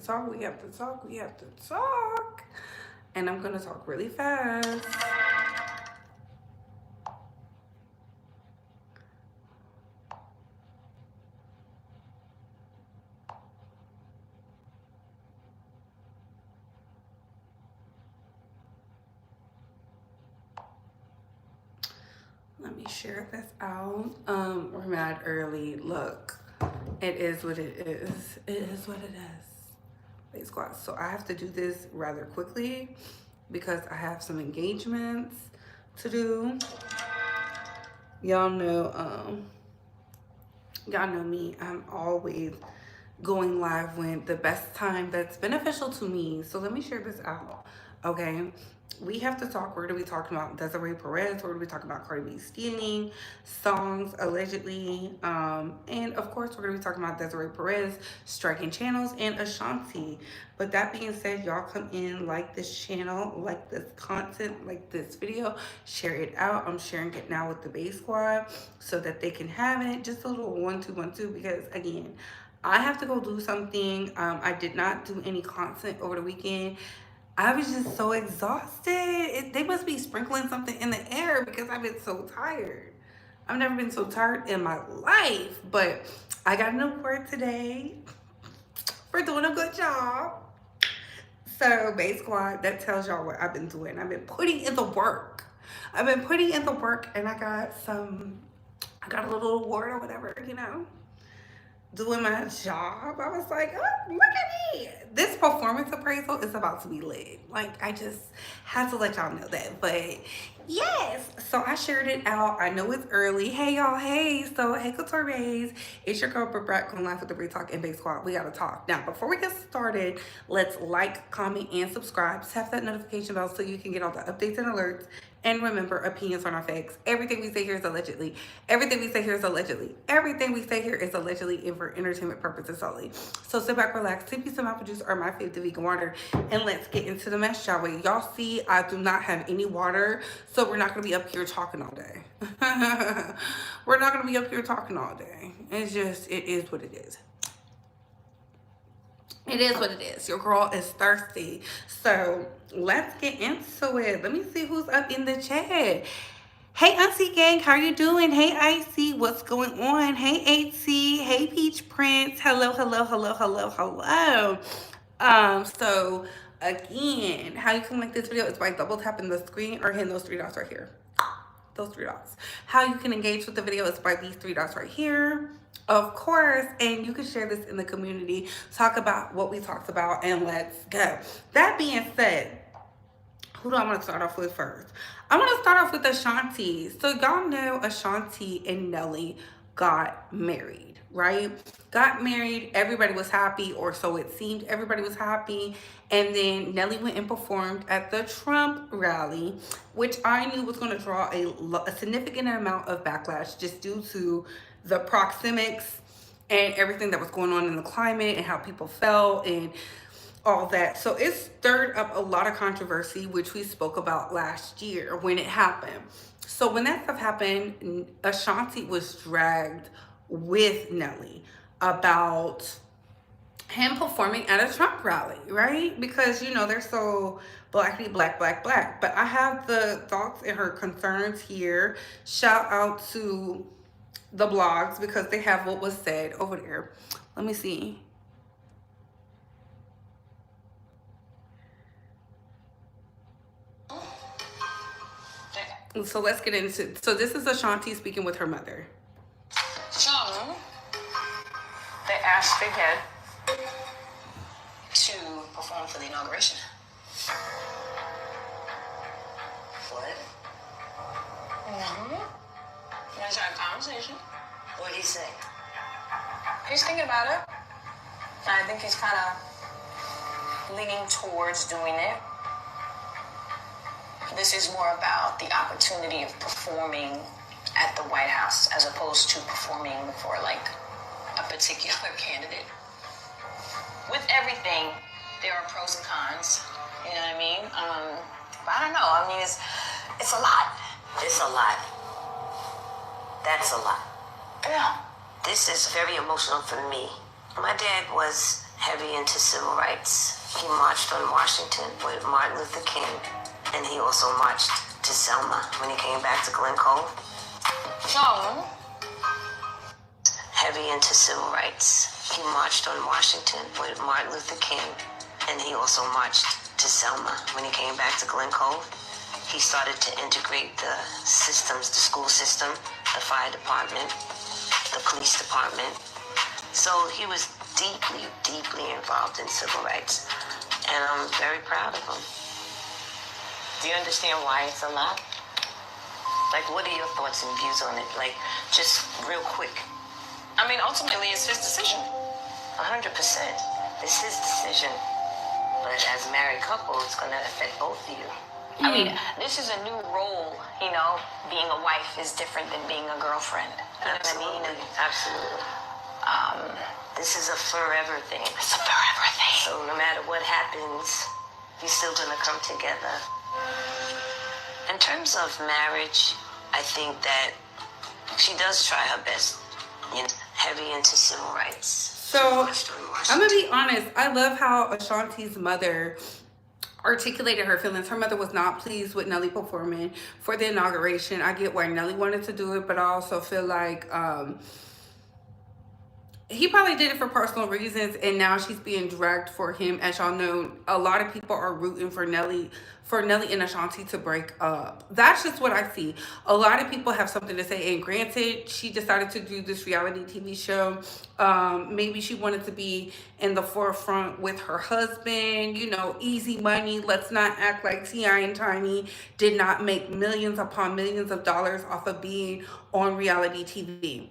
talk, we have to talk, we have to talk. And I'm gonna talk really fast. Let me share this out. We're mad early. Look, it is what it is. It is what it is. Base squats. So I have to do this rather quickly because I have some engagements to do. Y'all know me. I'm always going live when the best time that's beneficial to me. So let me share this out. Okay. We have to talk. We're going to be talking about Desiree Perez. We're going to be talking about Cardi B stealing songs, allegedly. And of course, we're going to be talking about Desiree Perez striking channels and Ashanti. But that being said, y'all come in, like this channel, like this content, like this video, share it out. I'm sharing it now with the Base Squad so that they can have it. Just a little 1-2-1-2 because, again, I have to go do something. I did not do any content over the weekend. I was just so exhausted. They must be sprinkling something in the air because I've been so tired. I've never been so tired in my life. But I got an award today for doing a good job. So, Base Squad, that tells y'all what I've been doing. I've been putting in the work. I've been putting in the work, and I got a little award or whatever, you know, doing my job. I was like, oh, look at me. This performance appraisal is about to be lit. Like, I just had to let y'all know that. But yes, so I shared it out. I know it's early. Hey, y'all. Hey, so hey, Couture. It's your girl, Brett, going live with the Bree Talk and Base Squad. We got to talk. Now, before we get started, let's like, comment, and subscribe. Tap that notification bell so you can get all the updates and alerts. And remember, opinions are not facts. Everything we say here is allegedly. Everything we say here is allegedly. Everything we say here is allegedly and for entertainment purposes only. So sit back, relax, sip some apple juice or my favorite vegan water, and let's get into the mess, shall we? Y'all see, I do not have any water, so we're not going to be up here talking all day. We're not going to be up here talking all day. It's just, it is what it is. It is what it is. Your girl is thirsty. So let's get into it. Let me see who's up in the chat. Hey, Auntie Gang, how are you doing? Hey, Icy, what's going on? Hey, AT. Hey, Peach Prince. Hello, hello, hello, hello, hello. So again, how you can like this video is by double tapping the screen or hitting those 3 dots right here. Those 3 dots. How you can engage with the video is by these 3 dots right here. Of course, and you can share this in the community, talk about what we talked about, and let's go. That being said, who do I want to start off with first? I want to start off with Ashanti. So y'all know Ashanti and Nelly got married, right? Got married, everybody was happy, or so it seemed. Everybody was happy, and then Nelly went and performed at the Trump rally, which I knew was going to draw a significant amount of backlash just due to the proxemics and everything that was going on in the climate and how people felt and all that. So it stirred up a lot of controversy, which we spoke about last year when it happened. So when that stuff happened, Ashanti was dragged with Nelly about him performing at a Trump rally, right? Because, you know, they're so blackity black, black, black. But I have the thoughts and her concerns here. Shout out to the blogs because they have what was said over there. Let me see. So let's get into it. So this is Ashanti speaking with her mother. So they asked Big Head to perform for the inauguration. What? Mm-hmm. There's our conversation. What did he say? He's thinking about it. And I think he's kind of leaning towards doing it. This is more about the opportunity of performing at the White House as opposed to performing for like a particular candidate. With everything, there are pros and cons. You know what I mean? But I don't know. I mean, it's a lot. It's a lot. That's a lot. Yeah. This is very emotional for me. My dad was heavy into civil rights. He marched on Washington with Martin Luther King, and he also marched to Selma when he came back to Glen Cove. John. Heavy into civil rights. He marched on Washington with Martin Luther King, and he also marched to Selma when he came back to Glen Cove. He started to integrate the systems, the school system, the fire department, the police department. So he was deeply, deeply involved in civil rights, and I'm very proud of him. Do you understand why it's a lot? Like, what are your thoughts and views on it? Like, just real quick. I mean, ultimately, it's his decision. 100%. It's his decision. But as a married couple, it's going to affect both of you. I mean, this is a new role, you know. Being a wife is different than being a girlfriend. You know what I mean? Absolutely. This is a forever thing. It's a forever thing. So no matter what happens, you're still gonna come together. In terms of marriage, I think that she does try her best. You know, heavy into civil rights. So I'm gonna be honest, I love how Ashanti's mother articulated her feelings. Her mother was not pleased with Nelly performing for the inauguration. I get why Nelly wanted to do it, but I also feel like he probably did it for personal reasons, and now she's being dragged for him. As y'all know, a lot of people are rooting for Nelly and Ashanti to break up. That's just what I see. A lot of people have something to say, and granted, she decided to do this reality TV show. Maybe she wanted to be in the forefront with her husband, you know, easy money. Let's not act like T.I. and Tiny did not make millions upon millions of dollars off of being on reality TV.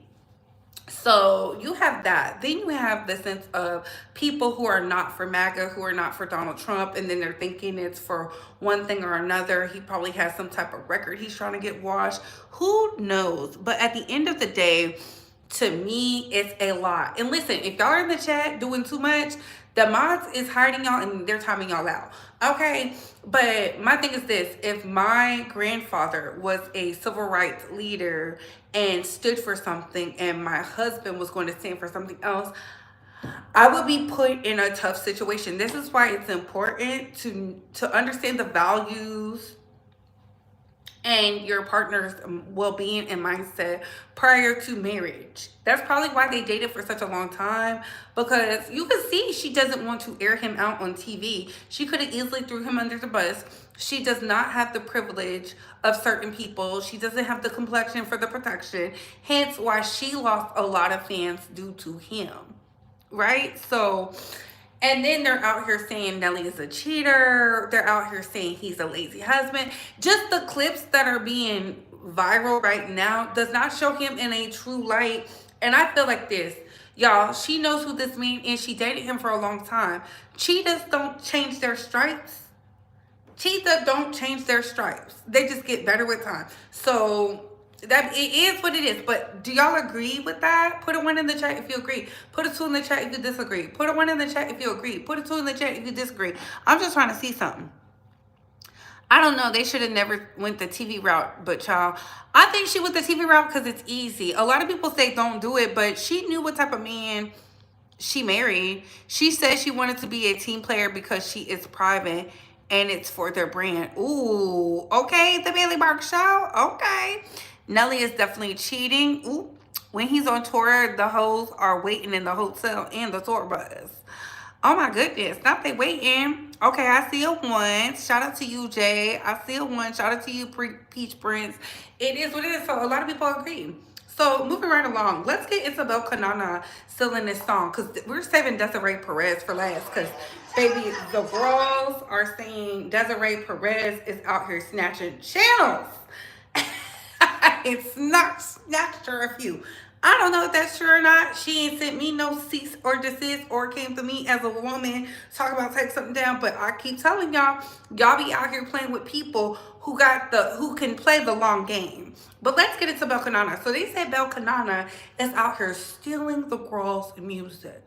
So you have that. Then you have the sense of people who are not for MAGA, who are not for Donald Trump, and then they're thinking it's for one thing or another. He probably has some type of record he's trying to get washed. Who knows? But at the end of the day, to me, it's a lot. And listen, if y'all are in the chat doing too much, the mods is hiding y'all and they're timing y'all out. Okay, but my thing is this: if my grandfather was a civil rights leader and stood for something, and my husband was going to stand for something else, I would be put in a tough situation. This is why it's important to understand the values and your partner's well-being and mindset prior to marriage. That's probably why they dated for such a long time, because you can see she doesn't want to air him out on TV. She could have easily threw him under the bus. She does not have the privilege of certain people. She doesn't have the complexion for the protection, hence why she lost a lot of fans due to him, right? So, and then they're out here saying Nelly is a cheater. They're out here saying he's a lazy husband. Just the clips that are being viral right now does not show him in a true light. And I feel like this, y'all, she knows who this man is. She dated him for a long time. Cheetahs don't change their stripes. Cheetah don't change their stripes. They just get better with time. So that it is what it is. But do y'all agree with that? Put a 1 in the chat if you agree. Put a 2 in the chat if you disagree. Put a 1 in the chat if you agree. Put a 2 in the chat if you disagree. I'm just trying to see something. I don't know. They should have never went the TV route, but y'all, I think she went the TV route because it's easy. A lot of people say don't do it, but she knew what type of man she married. She said she wanted to be a team player because she is private and it's for their brand. Ooh, okay, the Bailey Bark Show. Okay. Nelly is definitely cheating. Ooh, when he's on tour, the hoes are waiting in the hotel and the tour bus. Oh my goodness, not they waiting. Okay, I see a 1. Shout out to you, Jay. I see a 1. Shout out to you, Peach Prince. It is what it is. So a lot of people agree. So moving right along, let's get Isabel Kanana still in this song, because we're saving Desiree Perez for last, because baby, the girls are saying Desiree Perez is out here snatching channels. It's not snatched her a few. I don't know if that's true or not. She ain't sent me no cease or desist or came to me as a woman talking about take something down. But I keep telling y'all, y'all be out here playing with people who can play the long game. But let's get into Bel Kanana. So they say Bel Kanana is out here stealing the girls' music.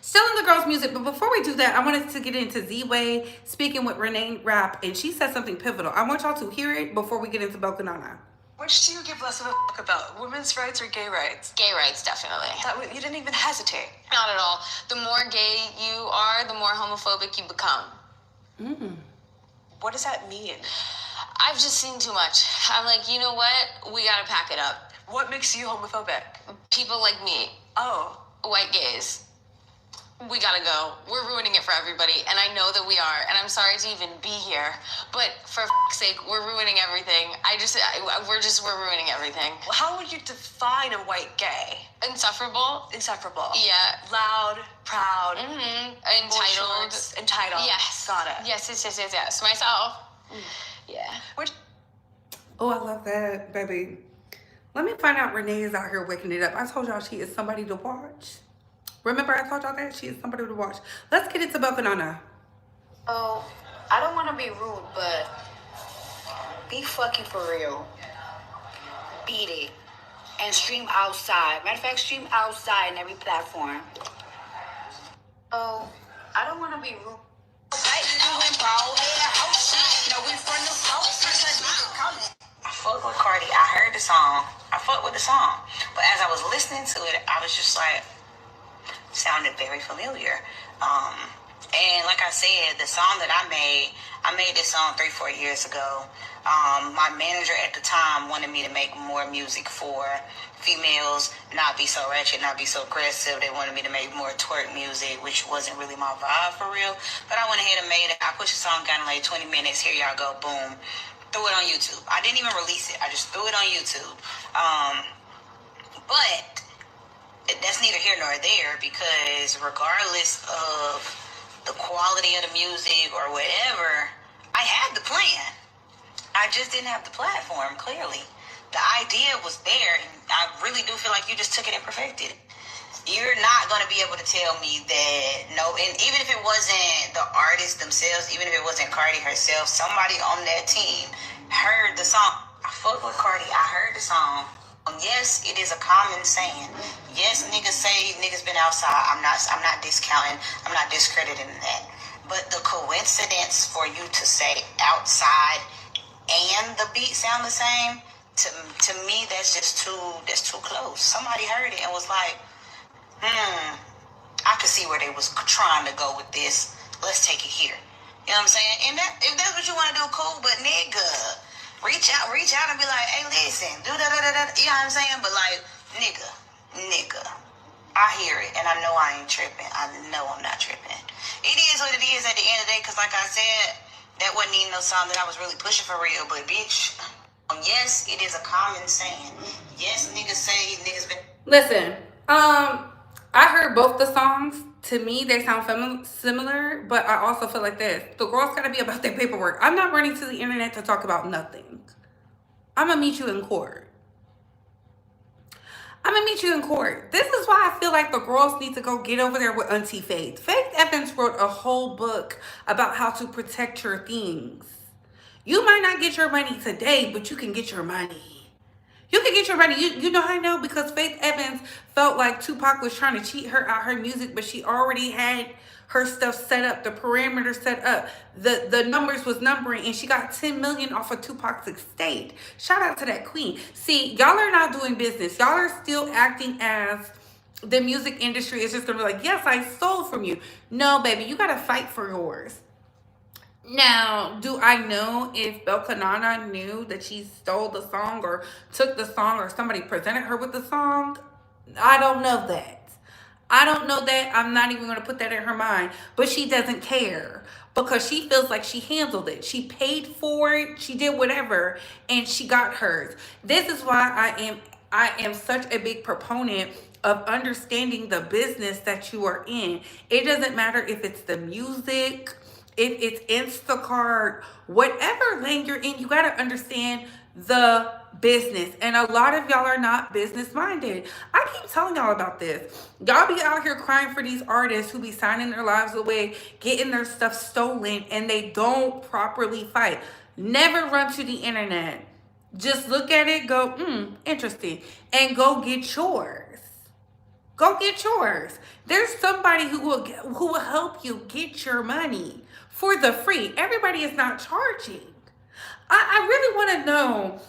Stealing the girls' music. But before we do that, I wanted to get into Z-Way speaking with Renee Rapp, and she said something pivotal. I want y'all to hear it before we get into Bel Kanana. Which do you give less of a fuck about, women's rights or gay rights? Gay rights, definitely. You didn't even hesitate. Not at all. The more gay you are, the more homophobic you become. What does that mean? I've just seen too much. I'm like, you know what? We gotta pack it up. What makes you homophobic? People like me, Oh. white gays, we gotta go. We're ruining it for everybody, and I know that we are, and I'm sorry to even be here, but for f***'s sake, we're ruining everything. We're ruining everything. How would you define a white gay? Insufferable? Insufferable. Yeah. Loud, proud. Entitled. Entitled. Yes. Got it. Yes. Myself. Yeah. Which Oh, I love that, baby. Let me find out Renee is out here waking it up. I told y'all she is somebody to watch. Remember I told y'all that? She is somebody to watch. Let's get into Belkanana. Oh, I don't want to be rude, but be fucking for real. Beat it. And stream outside. Matter of fact, stream outside in every platform. Oh, I don't want to be rude. I fuck with Cardi. I heard the song. I fuck with the song. But as I was listening to it, I was just like, sounded very familiar. And like I said, the song that I made this song 3-4 years ago. My manager at the time wanted me to make more music for females, not be so ratchet, not be so aggressive. They wanted me to make more twerk music, which wasn't really my vibe for real. But I went ahead and made it. I pushed the song down in like 20 minutes. Here y'all go, boom. Threw it on YouTube. I didn't even release it. I just threw it on YouTube. But that's neither here nor there, because regardless of the quality of the music or whatever, I had the plan. I just didn't have the platform, clearly. The idea was there, and I really do feel like you just took it and perfected it. You're not going to be able to tell me that, no, and even if it wasn't the artists themselves, even if it wasn't Cardi herself, somebody on that team heard the song. I fuck with Cardi. I heard the song. Yes, it is a common saying. Yes, niggas say niggas been outside. I'm not discounting. I'm not discrediting that. But the coincidence for you to say outside and the beat sound the same, to me, that's too close. Somebody heard it and was like, I could see where they was trying to go with this. Let's take it here. You know what I'm saying? And that, if that's what you want to do, cool. But nigga, reach out and be like, hey, listen, do da. You know what I'm saying? But like, nigga, I hear it, and I know I ain't tripping. I know I'm not tripping. It is what it is at the end of the day, because like I said, that wasn't even no song that I was really pushing for real. But bitch, yes, it is a common saying. Yes, niggas say niggas been. Listen, I heard both the songs. To me, they sound similar, but I also feel like this. The girls gotta be about their paperwork. I'm not running to the internet to talk about nothing. I'm gonna meet you in court. This is why I feel like the girls need to go get over there with Auntie Faith. Faith Evans wrote a whole book about how to protect your things. You might not get your money today, but you can get your money. You can get your money. You know how I know? Because Faith Evans felt like Tupac was trying to cheat her out her music, but she already had her stuff set up, the parameters set up, the numbers was numbering, and she got 10 million off of Tupac's estate. Shout out to that queen. See, y'all are not doing business. Y'all are still acting as the music industry is just gonna be like, yes, I stole from you. No, baby, you gotta fight for yours. Now, do I know if Belkanana knew that she stole the song or took the song or somebody presented her with the song? I don't know that. I'm not even going to put that in her mind. But she doesn't care because she feels like she handled it. She paid for it. She did whatever and she got hers. This is why I am such a big proponent of understanding the business that you are in. It doesn't matter if it's the music, if it's Instacart, whatever lane you're in, you got to understand the business. And a lot of y'all are not business minded. I keep telling y'all about this. Y'all be out here crying for these artists who be signing their lives away, getting their stuff stolen, and they don't properly fight. Never run to the internet. Just look at it, go, interesting, and go get yours. Go get yours. There's somebody who will help you get your money for the free. Everybody is not charging. I really want to know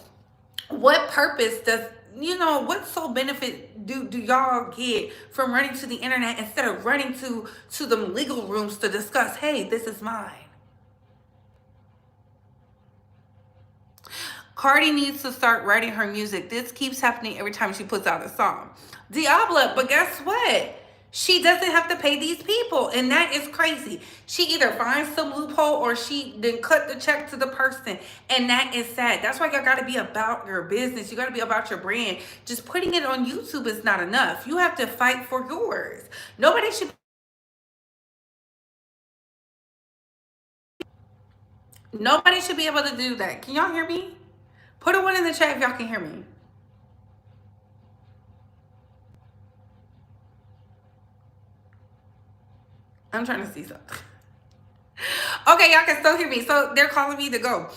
What purpose does, what sole benefit do y'all get from running to the internet instead of running to the legal rooms to discuss, hey, this is mine? Cardi needs to start writing her music. This keeps happening every time she puts out a song. Diabla, but guess what? She doesn't have to pay these people, and that is crazy. She either finds some loophole or she then cut the check to the person, and that is sad. That's why y'all gotta be about your business. You gotta be about your brand. Just putting it on YouTube is not enough. You have to fight for yours. Nobody should be able to do that. Can y'all hear me? Put a one in the chat if y'all can hear me. I'm trying to see something. Okay, y'all can still hear me. So they're calling me to go.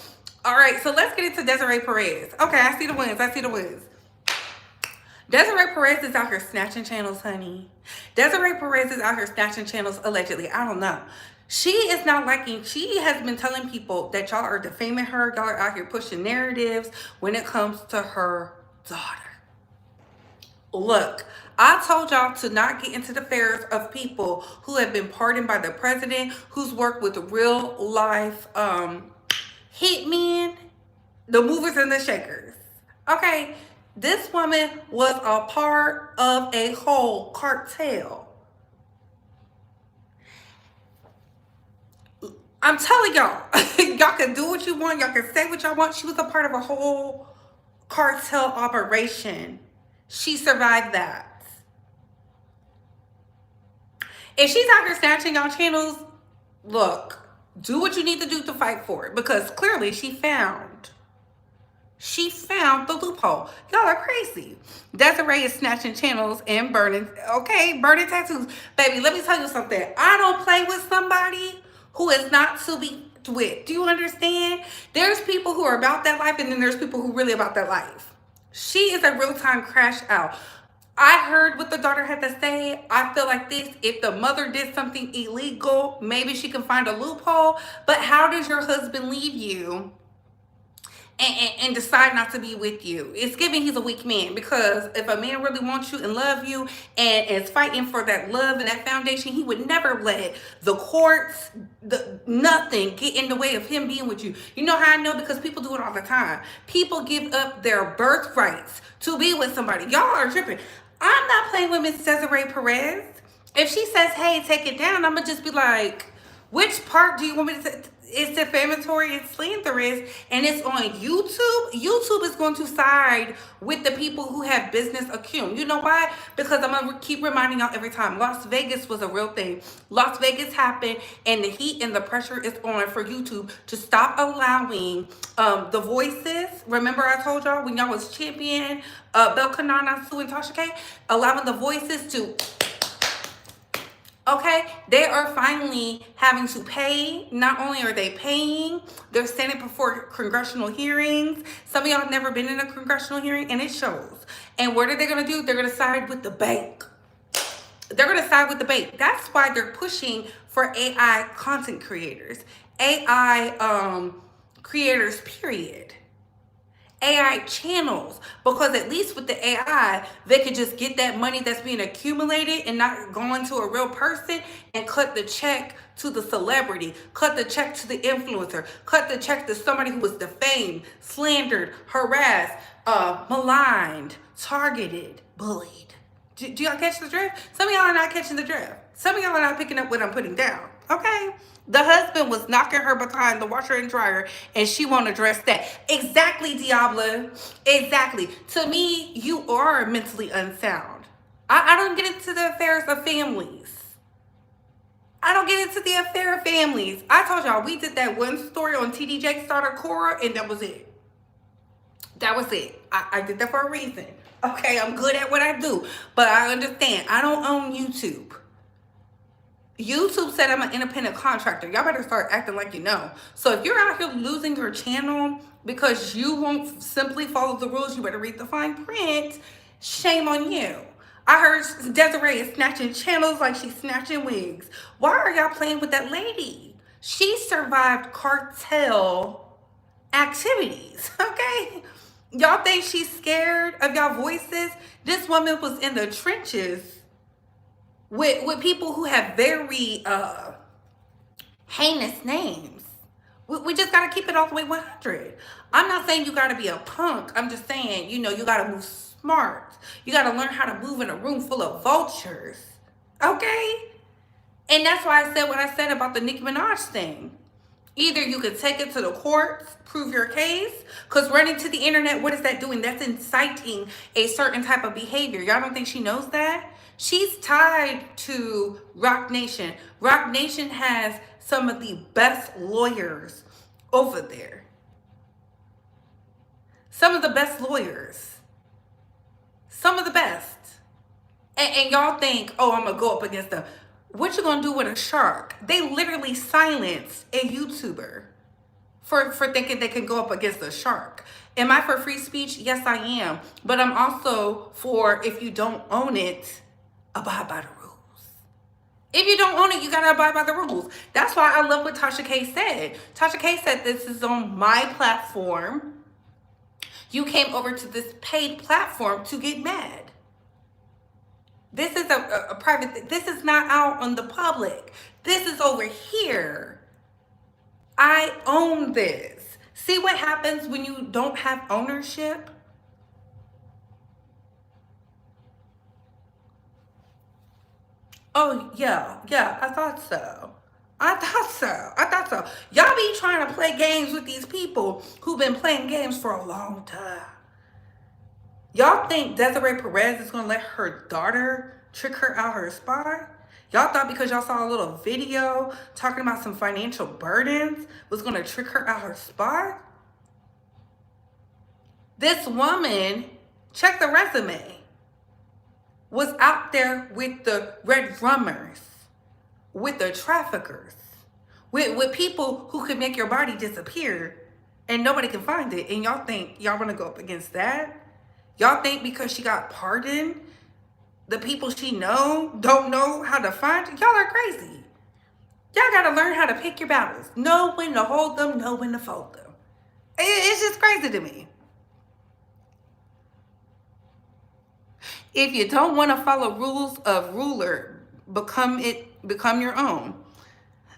All right, so let's get into Desiree Perez. Okay, I see the wins. Desiree Perez is out here snatching channels, honey. Desiree Perez is out here snatching channels, allegedly. I don't know. She is not liking, she has been telling people that y'all are defaming her. Y'all are out here pushing narratives when it comes to her daughter. Look, I told y'all to not get into the affairs of people who have been pardoned by the president, who's worked with real life hitmen, the movers and the shakers. Okay, this woman was a part of a whole cartel. I'm telling y'all, y'all can do what you want, y'all can say what y'all want. She was a part of a whole cartel operation. She survived that. If she's out here snatching y'all channels, look, do what you need to do to fight for it, because clearly she found the loophole. Y'all are crazy. Desiree is snatching channels and burning tattoos. Baby, let me tell you something. I don't play with somebody who is not to be with. Do you understand? There's people who are about that life, and then there's people who really about that life. She is a real-time crash out. I heard what the daughter had to say. I feel like this, if the mother did something illegal, maybe she can find a loophole. But how does your husband leave you and decide not to be with you? It's giving he's a weak man, because if a man really wants you and love you and is fighting for that love and that foundation, he would never let the courts, nothing get in the way of him being with you. You know how I know? Because people do it all the time. People give up their birthrights to be with somebody. Y'all are tripping. I'm not playing with Miss Desiree Perez. If she says, hey, take it down, I'm going to just be like, which part do you want me to say? It's defamatory and slanderous, and it's on YouTube. YouTube is going to side with the people who have business acumen. You know why? Because I'm going to keep reminding y'all every time. Las Vegas was a real thing. Las Vegas happened, and the heat and the pressure is on for YouTube to stop allowing the voices. Remember I told y'all when y'all was champion, Belkanana, Sue, and Tasha K, allowing the voices to... Okay, they are finally having to pay. Not only are they paying, they're standing before congressional hearings. Some of y'all have never been in a congressional hearing, and it shows. And what are they going to do? They're going to side with the bank. They're going to side with the bank. That's why they're pushing for AI content creators. AI creators, period. AI channels, because at least with the AI, they could just get that money that's being accumulated and not going to a real person and cut the check to the celebrity, cut the check to the influencer, cut the check to somebody who was defamed, slandered, harassed, maligned, targeted, bullied. Do y'all catch the drift? Some of y'all are not catching the drift. Some of y'all are not picking up what I'm putting down. Okay? The husband was knocking her behind the washer and dryer, and she won't address that. Exactly, Diablo. Exactly. To me, you are mentally unsound. I don't get into the affairs of families. I don't get into the affair of families. I told y'all, we did that one story on TD Jakes' daughter, Cora, and that was it. That was it. I did that for a reason. Okay, I'm good at what I do, but I understand. I don't own YouTube. YouTube said I'm an independent contractor. Y'all better start acting like you know. So if you're out here losing your channel because you won't simply follow the rules, you better read the fine print. Shame on you. I heard Desiree is snatching channels like she's snatching wigs. Why are y'all playing with that lady? She survived cartel activities, okay? Y'all think she's scared of y'all voices? This woman was in the trenches with people who have very heinous names. We just got to keep it all the way 100. I'm not saying you got to be a punk. I'm just saying, you know, you got to move smart. You got to learn how to move in a room full of vultures. Okay? And that's why I said what I said about the Nicki Minaj thing. Either you could take it to the courts, prove your case, because running to the internet, what is that doing? That's inciting a certain type of behavior. Y'all don't think she knows that? She's tied to Roc Nation. Roc Nation has some of the best lawyers over there. Some of the best lawyers. Some of the best. And y'all think, oh, I'm going to go up against them. What you gonna do with a shark? They literally silenced a YouTuber for thinking they can go up against a shark. Am I for free speech? Yes, I am. But I'm also for, if you don't own it, abide by the rules. If you don't own it, you gotta abide by the rules. That's why I love what Tasha K said. Tasha K said, this is on my platform. You came over to this paid platform to get mad. This is a private, this is not out on the public. This is over here. I own this. See what happens when you don't have ownership? Oh, yeah, I thought so. I thought so. Y'all be trying to play games with these people who've been playing games for a long time. Y'all think Desiree Perez is going to let her daughter trick her out her spine? Y'all thought because y'all saw a little video talking about some financial burdens was going to trick her out her spine? This woman, check the resume, was out there with the red rummers, with the traffickers, with people who could make your body disappear and nobody can find it. And y'all think y'all want to go up against that? Y'all think because she got pardoned, the people she don't know how to find it? Y'all are crazy. Y'all got to learn how to pick your battles. Know when to hold them, know when to fold them. It's just crazy to me. If you don't want to follow rules of ruler, become your own.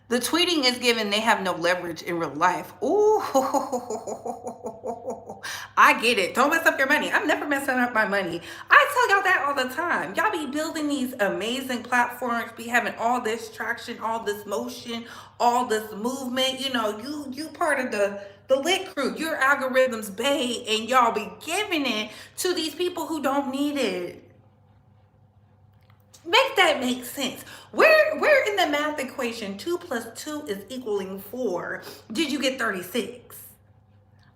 The tweeting is given they have no leverage in real life. Ooh, I get it. Don't mess up your money. I'm never messing up my money. I tell y'all that all the time. Y'all be building these amazing platforms, be having all this traction, all this motion, all this movement. You know, you part of the lit crew. Your algorithms bae, and y'all be giving it to these people who don't need it. Make that make sense. Where in the math equation 2 + 2 is equaling 4 did you get 36?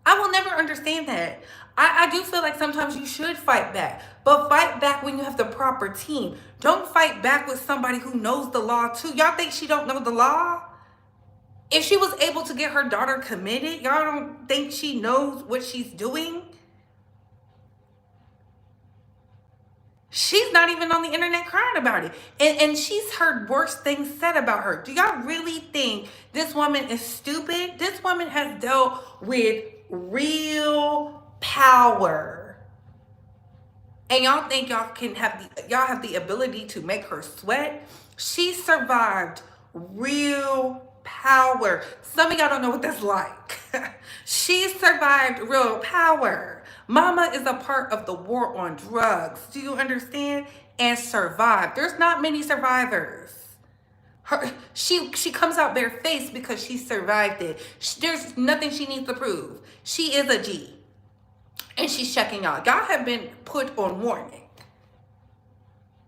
I will never understand that. I do feel like sometimes you should fight back, but fight back when you have the proper team. Don't fight back with somebody who knows the law too. Y'all think she don't know the law? If she was able to get her daughter committed, y'all don't think she knows what she's doing? She's not even on the internet crying about it. And she's heard worse things said about her. Do y'all really think this woman is stupid? This woman has dealt with real power. And y'all think y'all have the ability to make her sweat? She survived real power. Some of y'all don't know what that's like. She survived real power. Mama is a part of the war on drugs. Do you understand? And survived. There's not many survivors. She comes out barefaced because she survived it. There's nothing she needs to prove. She is a G. And she's checking y'all. Y'all have been put on warning.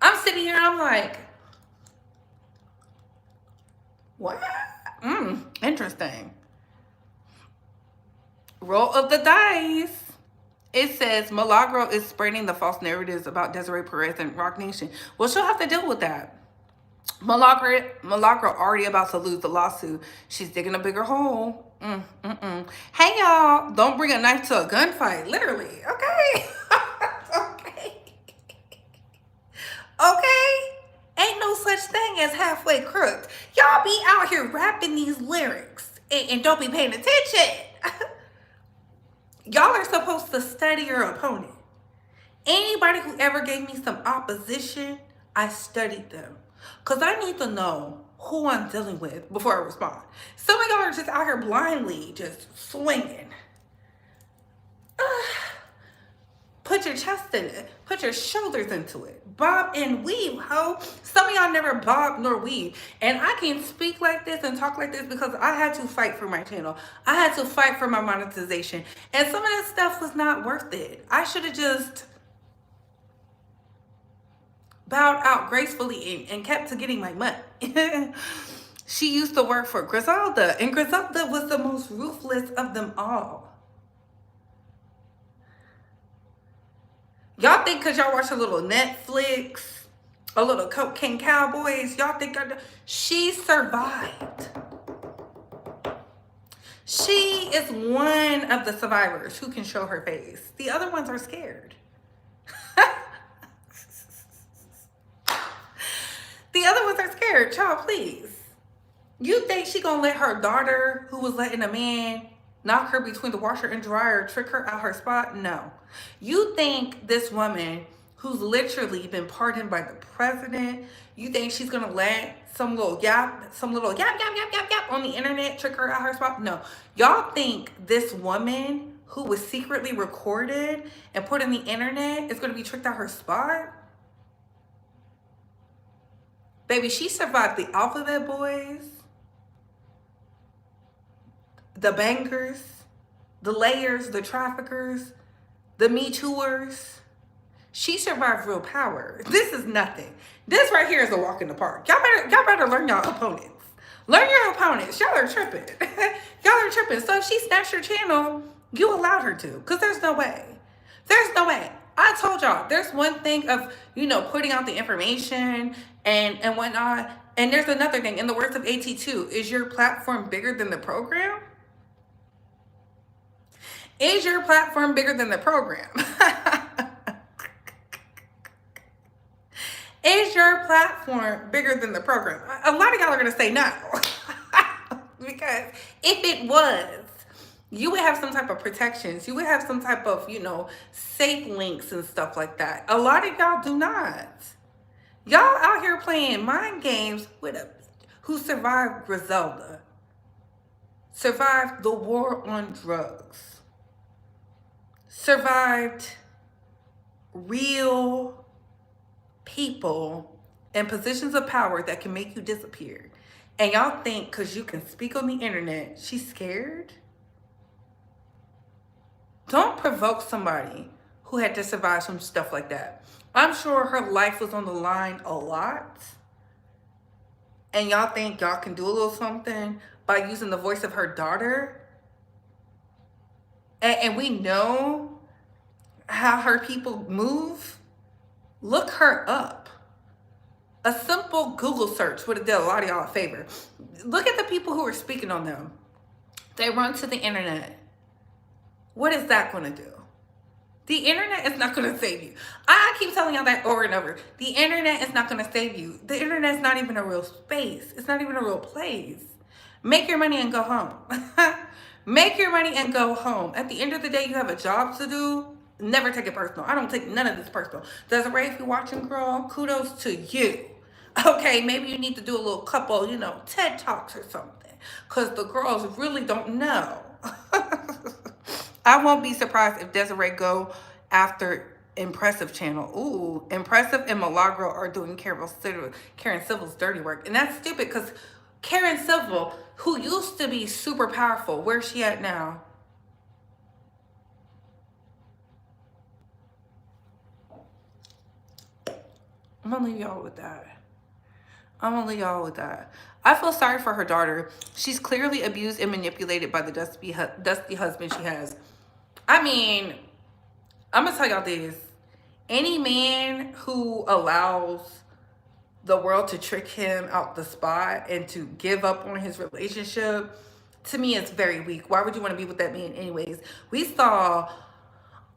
I'm sitting here and I'm like, what? Interesting. Roll of the dice. It says Milagro is spreading the false narratives about Desiree Perez and Roc Nation. Well, she'll have to deal with that. Milagro already about to lose the lawsuit. She's digging a bigger hole. Hey, y'all. Don't bring a knife to a gunfight. Literally. Okay. Okay. Ain't no such thing as halfway crooked. Y'all be out here rapping these lyrics and don't be paying attention. Y'all are supposed to study your opponent. Anybody who ever gave me some opposition, I studied them. Because I need to know who I'm dealing with before I respond. Some of y'all are just out here blindly, just swinging. Put your chest in it. Put your shoulders into it. Bob and weave, ho. Some of y'all never bob nor weave. And I can speak like this and talk like this because I had to fight for my channel. I had to fight for my monetization. And some of that stuff was not worth it. I should have just bowed out gracefully and kept to getting my money. She used to work for Griselda. And Griselda was the most ruthless of them all. Y'all think because y'all watch a little Netflix, a little Cocaine Cowboys, y'all think she survived. She is one of the survivors who can show her face. The other ones are scared. The other ones are scared. Child, please. You think she gonna let her daughter, who was letting a man knock her between the washer and dryer, trick her out her spot? No. You think this woman who's literally been pardoned by the president, you think she's gonna let some little yap on the internet trick her out her spot? No. Y'all think this woman who was secretly recorded and put on the internet is gonna be tricked out her spot? Baby, she survived the Alphabet Boys, the bangers, the layers, the traffickers, the Me Tooers. She survived real power. This is nothing. This right here is a walk in the park. Y'all better learn y'all opponents. Learn your opponents. Y'all are tripping. Y'all are tripping. So if she snatched your channel, you allowed her to. Because there's no way. There's no way. I told y'all, there's one thing of, putting out the information and whatnot. And there's another thing. In the words of AT2, is your platform bigger than the program? Is your platform bigger than the program? Is your platform bigger than the program? A lot of y'all are going to say no. Because if it was, you would have some type of protections. You would have some type of, safe links and stuff like that. A lot of y'all do not. Y'all out here playing mind games with a who survived Griselda. Survived the war on drugs. Survived real people in positions of power that can make you disappear. And y'all think because you can speak on the internet, she's scared? Don't provoke somebody who had to survive some stuff like that. I'm sure her life was on the line a lot. And y'all think y'all can do a little something by using the voice of her daughter? And we know how her people move. Look her up. A simple Google search would have done a lot of y'all a favor. Look at the people who are speaking on them. They run to the internet. What is that going to do? The internet is not going to save you. I keep telling y'all that over and over. The internet is not going to save you. The internet is not even a real space. It's not even a real place. Make your money and go home. Make your money and go home. At the end of the day, you have a job to do. Never take it personal. I don't take none of this personal. Desiree, if you're watching, girl, kudos to you. Okay, maybe you need to do a little couple, TED Talks or something. Because the girls really don't know. I won't be surprised if Desiree go after Impressive channel. Ooh, Impressive and Milagro are doing Karen Civil's dirty work. And that's stupid because Karen Civil, who used to be super powerful, where's she at now? I'm gonna leave y'all with that. I feel sorry for her daughter. She's clearly abused and manipulated by the dusty husband she has. I mean, I'm gonna tell y'all this. Any man who allows the world to trick him out the spot and to give up on his relationship, to me, it's very weak. Why would you want to be with that man anyways? We saw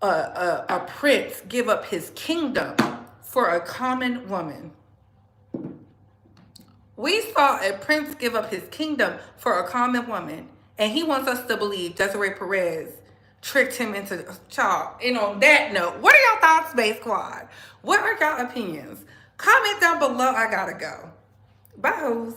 a prince give up his kingdom for a common woman. We saw a prince give up his kingdom for a common woman. And he wants us to believe Desiree Perez tricked him into child. And on that note, what are y'all thoughts, Space Squad? What are y'all opinions? Comment down below. I gotta go. Bye, hoes.